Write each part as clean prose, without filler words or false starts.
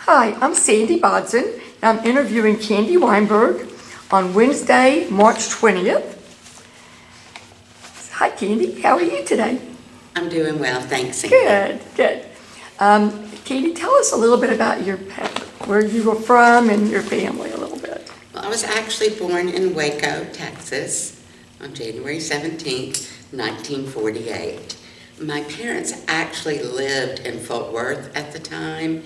Hi, I'm Sandi Bodzin, and I'm interviewing Candy Weinberg on Wednesday, March 20th. Hi, Candy. How are you today? I'm doing well, thanks, Sandi. Good, good. Candy, tell us a little bit about where you were from and your family a little bit. Well, I was actually born in Waco, Texas, on January 17th, 1948. My parents actually lived in Fort Worth at the time,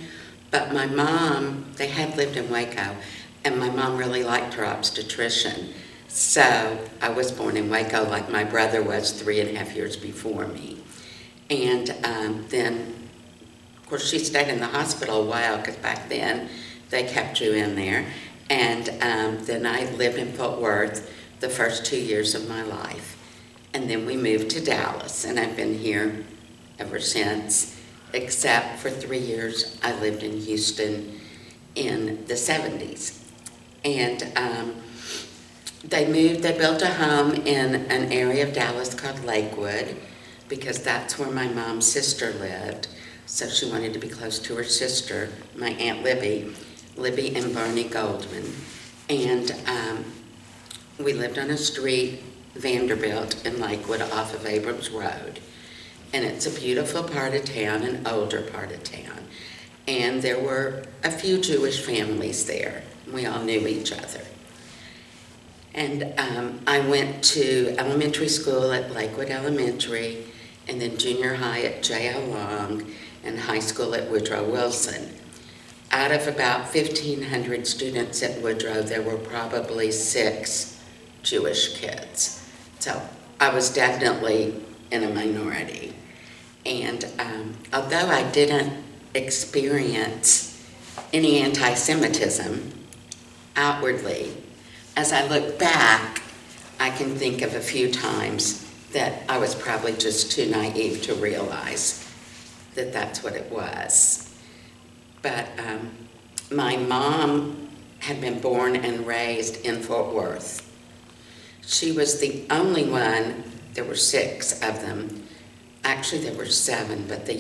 but my mom, they had lived in Waco, and my mom really liked her obstetrician. So I was born in Waco like my brother was 3.5 years before me. And then, of course, she stayed in the hospital a while because back then they kept you in there. And then I lived in Fort Worth the first 2 years of my life. And then we moved to Dallas, and I've been here ever since, except for 3 years I lived in Houston in the 70s. And they built a home in an area of Dallas called Lakewood, because that's where my mom's sister lived. So she wanted to be close to her sister, my Aunt Libby and Barney Goldman. And we lived on a street, Vanderbilt in Lakewood off of Abrams Road. And it's a beautiful part of town, an older part of town. And there were a few Jewish families there. We all knew each other. And I went to elementary school at Lakewood Elementary, and then junior high at J.L. Long, and high school at Woodrow Wilson. Out of about 1,500 students at Woodrow, there were probably 6 Jewish kids. So I was definitely in a minority. And although I didn't experience any anti-Semitism outwardly, as I look back, I can think of a few times that I was probably just too naive to realize that that's what it was. But my mom had been born and raised in Fort Worth. She was the only one, there were 6 of them. Actually, there were 7, but the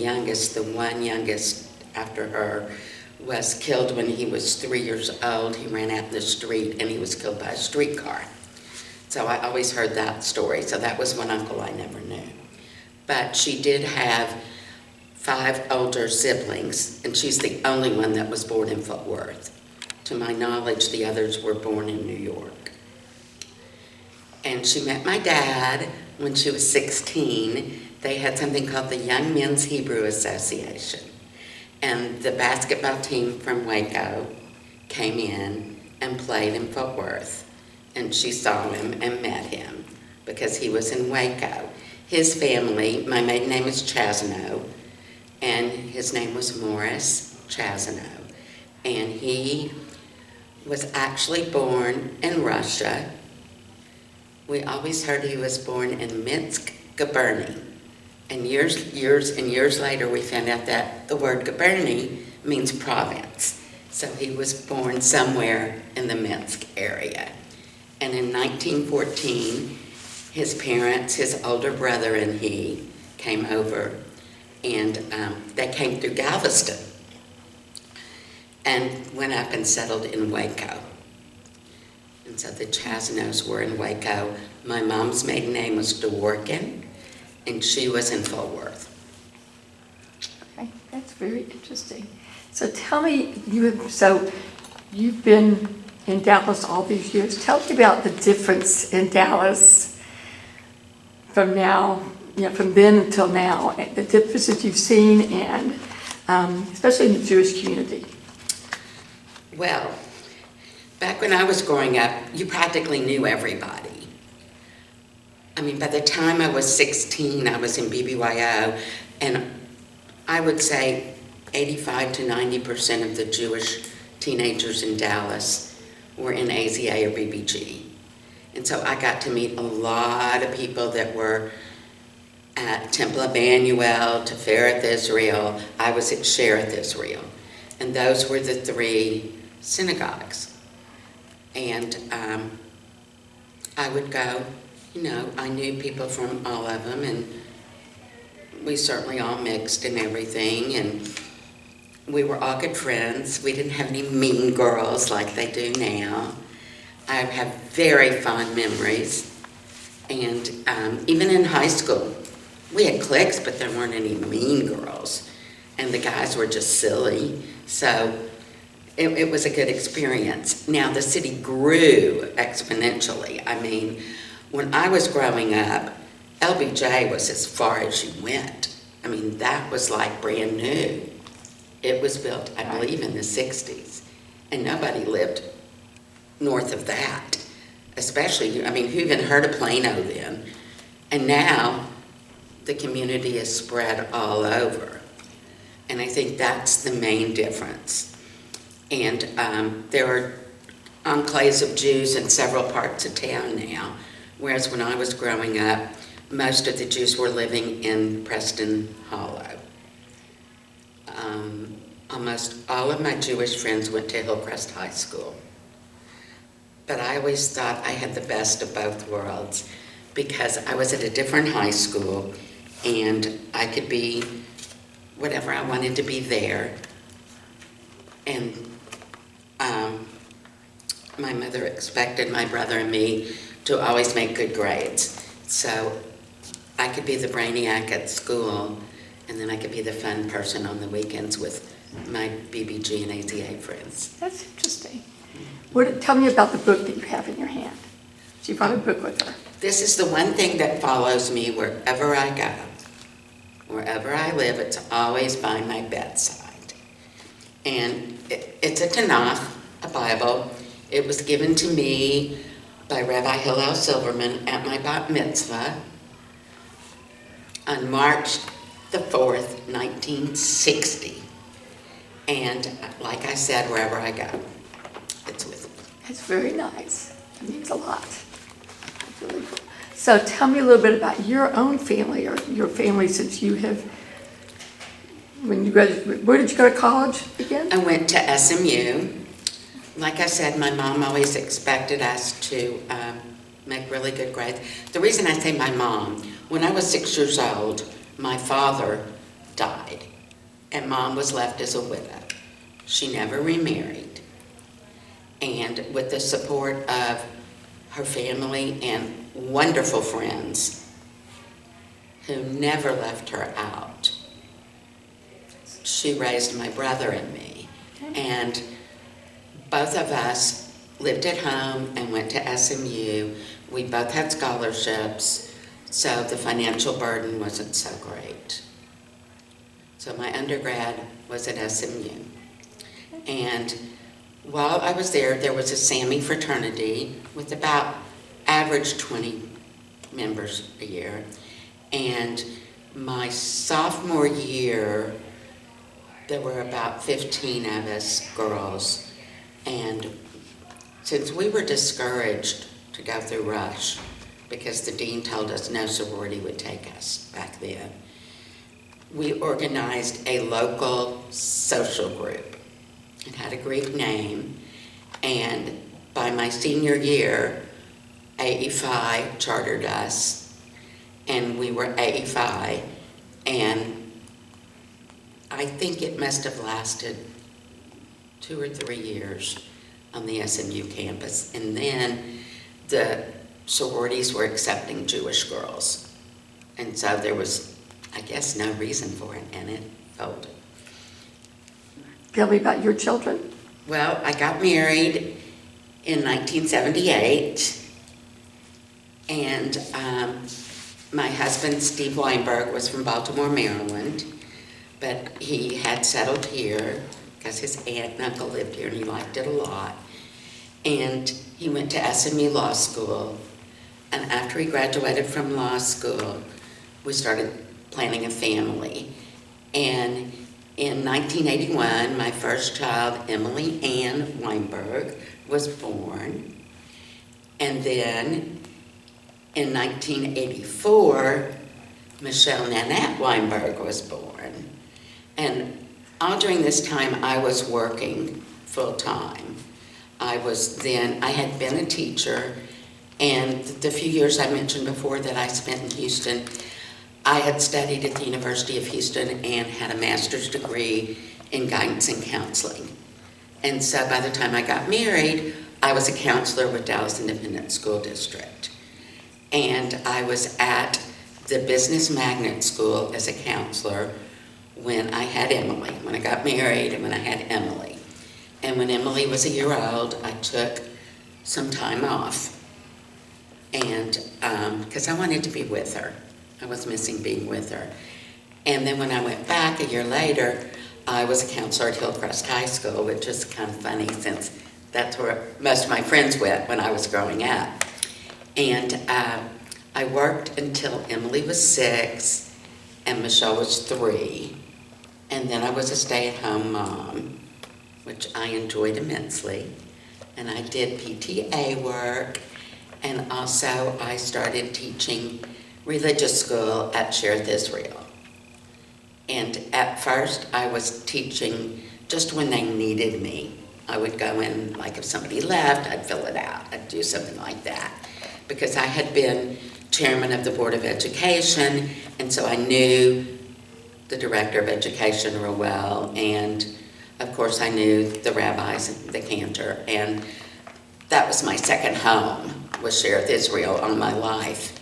one youngest after her, was killed when he was 3 years old. He ran out in the street and he was killed by a streetcar. So I always heard that story. So that was one uncle I never knew. But she did have 5 older siblings, and she's the only one that was born in Fort Worth. To my knowledge, the others were born in New York. And she met my dad when she was 16. They had something called the Young Men's Hebrew Association. And the basketball team from Waco came in and played in Fort Worth. And she saw him and met him because he was in Waco. His family, my maiden name is Chasano, and his name was Morris Chasano. And he was actually born in Russia. We always heard he was born in Minsk, Guberny. And years later, we found out that the word Guberny means province. So he was born somewhere in the Minsk area. And in 1914, his parents, his older brother and he, came over, and they came through Galveston and went up and settled in Waco. And so the Chasanos were in Waco. My mom's maiden name was Dworkin, and she was in Fort Worth. Okay, that's very interesting. So tell me, you've been in Dallas all these years. Tell me about the difference in Dallas from then until now, and the differences you've seen, and especially in the Jewish community. Well, back when I was growing up, you practically knew everybody. I mean, by the time I was 16, I was in BBYO, and I would say 85 to 90% of the Jewish teenagers in Dallas were in AZA or BBG. And so I got to meet a lot of people that were at Temple Emmanuel, Tifereth Israel. I was at Shereth Israel. And those were the 3 synagogues. And I would go, I knew people from all of them, and we certainly all mixed and everything. And we were all good friends. We didn't have any mean girls like they do now. I have very fond memories. And even in high school, we had cliques, but there weren't any mean girls. And the guys were just silly. So it was a good experience. Now, the city grew exponentially. I mean, when I was growing up, LBJ was as far as you went. I mean, that was like brand new. It was built, I believe, in the 60s. And nobody lived north of that. Especially, I mean, who even heard of Plano then? And now, the community is spread all over. And I think that's the main difference. And there are enclaves of Jews in several parts of town now, whereas when I was growing up, most of the Jews were living in Preston Hollow. Almost all of my Jewish friends went to Hillcrest High School. But I always thought I had the best of both worlds because I was at a different high school and I could be whatever I wanted to be there. And my mother expected my brother and me to always make good grades. So I could be the brainiac at school and then I could be the fun person on the weekends with my BBG and AZA friends. That's interesting. Tell me about the book that you have in your hand. She brought a book with her. This is the one thing that follows me wherever I go. Wherever I live, it's always by my bedside. And it's a Tanakh, a Bible. It was given to me by Rabbi Hillel Silverman at my bat mitzvah on March the 4th, 1960. And like I said, wherever I go, it's with me. It's very nice. It means a lot. It's really cool. So tell me a little bit about your own family or your family since you have, when you graduated, where did you go to college again? I went to SMU. Like I said, my mom always expected us to make really good grades. The reason I say my mom, when I was 6 years old, my father died, and Mom was left as a widow. She never remarried. And with the support of her family and wonderful friends who never left her out, she raised my brother and me. And both of us lived at home and went to SMU. We both had scholarships, so the financial burden wasn't so great. So my undergrad was at SMU. And while I was there, there was a SAMI fraternity with about average 20 members a year. And my sophomore year, there were about 15 of us girls. And since we were discouraged to go through Rush, because the dean told us no sorority would take us back then, we organized a local social group. It had a Greek name, and by my senior year, AE chartered us, and we were AE, and I think it must have lasted 2 or 3 years on the SMU campus, and then the sororities were accepting Jewish girls, and so there was, I guess, no reason for it, and it folded. Tell me about your children. Well, I got married in 1978, and my husband, Steve Weinberg, was from Baltimore, Maryland, but he had settled here because his aunt and uncle lived here and he liked it a lot. And he went to SMU Law School, and after he graduated from law school, we started planning a family. And in 1981, my first child, Emily Ann Weinberg, was born. And then in 1984, Michelle Nanette Weinberg was born. And all during this time, I was working full-time. I had been a teacher, and the few years I mentioned before that I spent in Houston, I had studied at the University of Houston and had a master's degree in guidance and counseling. And so by the time I got married, I was a counselor with Dallas Independent School District. And I was at the Business Magnet School as a counselor when I had Emily, when I got married and when I had Emily. And when Emily was a year old, I took some time off. And because I wanted to be with her. I was missing being with her. And then when I went back a year later, I was a counselor at Hillcrest High School, which is kind of funny since that's where most of my friends went when I was growing up. And I worked until Emily was 6 and Michelle was 3. And then I was a stay-at-home mom, which I enjoyed immensely. And I did PTA work, and also I started teaching religious school at Cherith Israel. And at first I was teaching just when they needed me. I would go in, like if somebody left, I'd fill it out. I'd do something like that. Because I had been chairman of the Board of Education, and so I knew the director of education real well, and of course I knew the rabbis and the cantor, and that was my second home, was Cherith Israel all my life.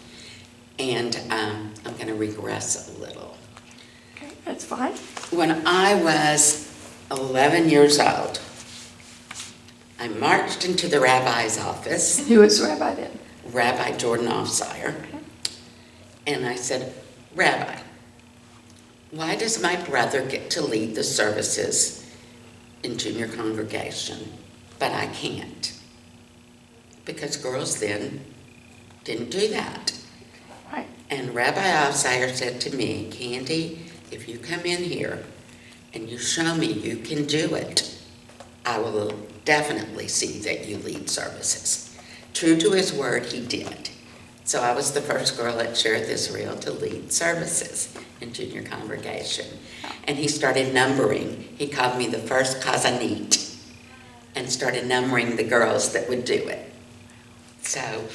And I'm going to regress a little. Okay, that's fine. When I was 11 years old, I marched into the rabbi's office. Who was rabbi then? Rabbi Jordan Offsire. Okay. And I said, Rabbi, why does my brother get to lead the services in junior congregation, but I can't? Because girls then didn't do that. Right. And Rabbi Offsire said to me, Candy, if you come in here and you show me you can do it, I will definitely see that you lead services. True to his word, he did. So I was the first girl at Cherith Israel to lead services in junior congregation. And he started numbering. He called me the first Kazanit and started numbering the girls that would do it. So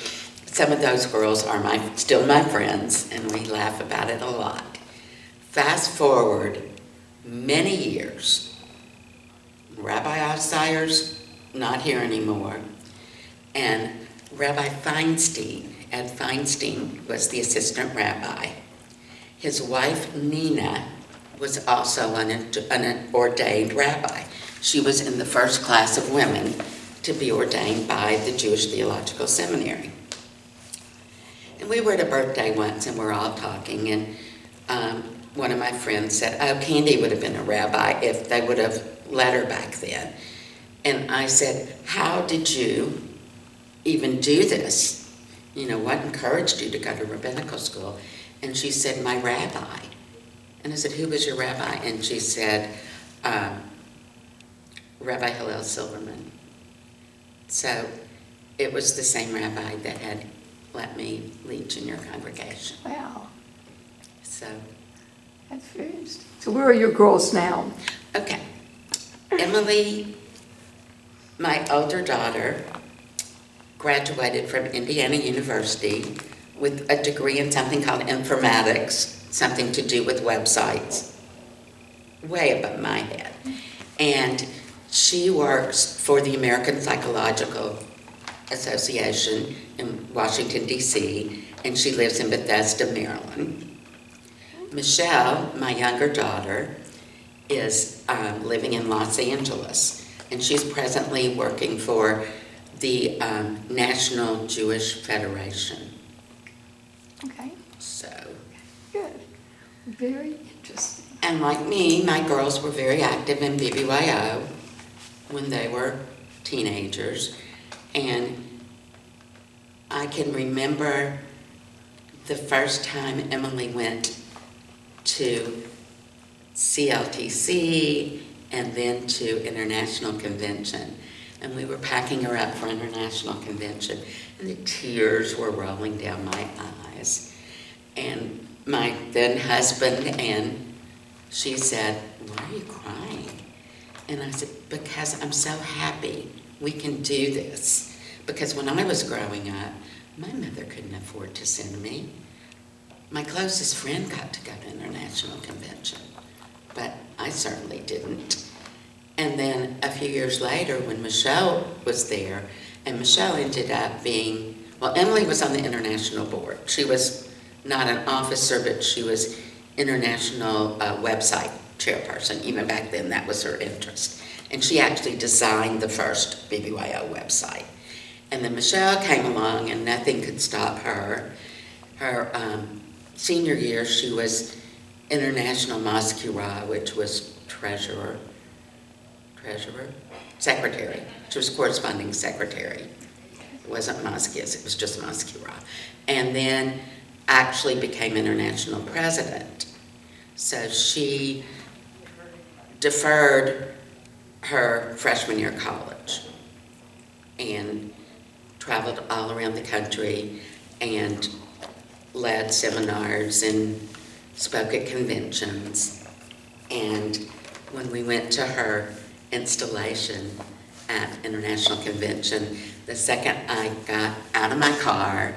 some of those girls are still my friends, and we laugh about it a lot. Fast forward many years, Rabbi Offsire's not here anymore, and Rabbi Feinstein, Ed Feinstein, was the assistant rabbi. His wife, Nina, was also an ordained rabbi. She was in the first class of women to be ordained by the Jewish Theological Seminary. And we were at a birthday once, and we're all talking, and one of my friends said, oh, Candy would have been a rabbi if they would have let her back then. And I said, how did you even do this? You know, what encouraged you to go to rabbinical school? And she said, my rabbi. And I said, who was your rabbi? And she said, Rabbi Hillel Silverman. So it was the same rabbi that had let me lead junior congregation. Wow. So, That's very interesting. So where are your girls now? okay. Emily, my older daughter, graduated from Indiana University with a degree in something called informatics, something to do with websites, way above my head. And she works for the American Psychological Association in Washington, D.C., and she lives in Bethesda, Maryland. Michelle, my younger daughter, is living in Los Angeles, and she's presently working for the National Jewish Federation. Okay, So, good. Very interesting. and like me, my girls were very active in BBYO when they were teenagers, and I can remember the first time Emily went to CLTC and then to International Convention. And we were packing her up for International Convention, and the tears were rolling down my eyes. And my then husband, and she said, why are you crying? And I said, because I'm so happy we can do this. Because when I was growing up, my mother couldn't afford to send me. My closest friend got to go to International Convention. but I certainly didn't. And then a few years later, when Michelle was there, and Michelle ended up being, well, Emily was on the international board. She was not an officer, but she was international website chairperson. Even back then, that was her interest. And she actually designed the first BBYO website. And then Michelle came along, and nothing could stop her. Her senior year, she was international Masquerade, which was secretary. She was corresponding secretary. It wasn't Masquerade, it was just Masquerade. And then actually became international president. So she deferred her freshman year of college and traveled all around the country and led seminars and spoke at conventions. And when we went to her installation at International Convention, the second I got out of my car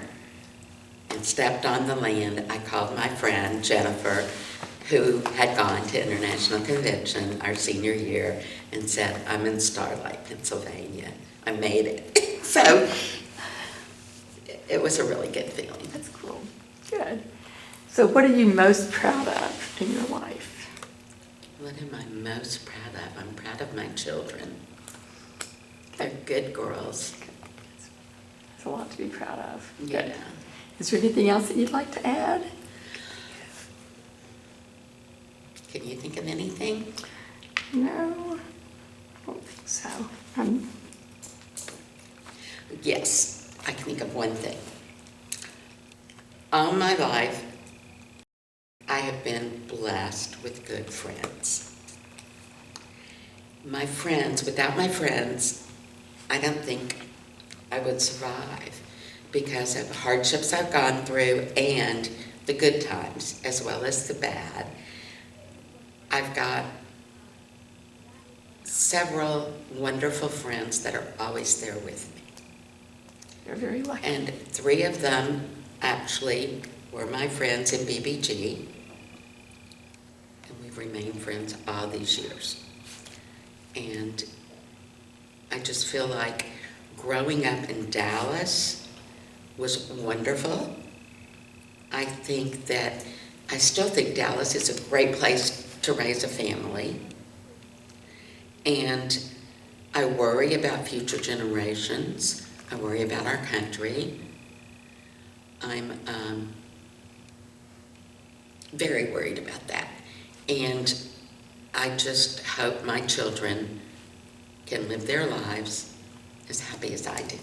and stepped on the land, I called my friend Jennifer, who had gone to International Convention our senior year, and said, I'm in Starlight, Pennsylvania. I made it. So it was a really good feeling. That's cool. Good. So what are you most proud of in your life? What am I most proud of? I'm proud of my children. They're good girls. There's a lot to be proud of. Yeah. Good. Is there anything else that you'd like to add? Can you think of anything? No, I don't think so. Yes, I can think of one thing. All my life, I have been blessed with good friends. My friends, without my friends, I don't think I would survive because of hardships I've gone through and the good times as well as the bad. I've got several wonderful friends that are always there with me. You're very lucky. And 3 of them actually were my friends in BBG. And we've remained friends all these years. And I just feel like growing up in Dallas was wonderful. I still think Dallas is a great place to raise a family. And I worry about future generations. I worry about our country. I'm very worried about that. And I just hope my children can live their lives as happy as I do.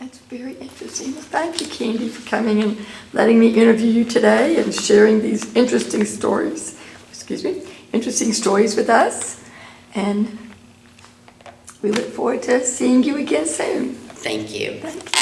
That's very interesting. Well, thank you, Candy, for coming and letting me interview you today and sharing these interesting stories. Interesting stories with us. And we look forward to seeing you again soon. Thank you. Thank you.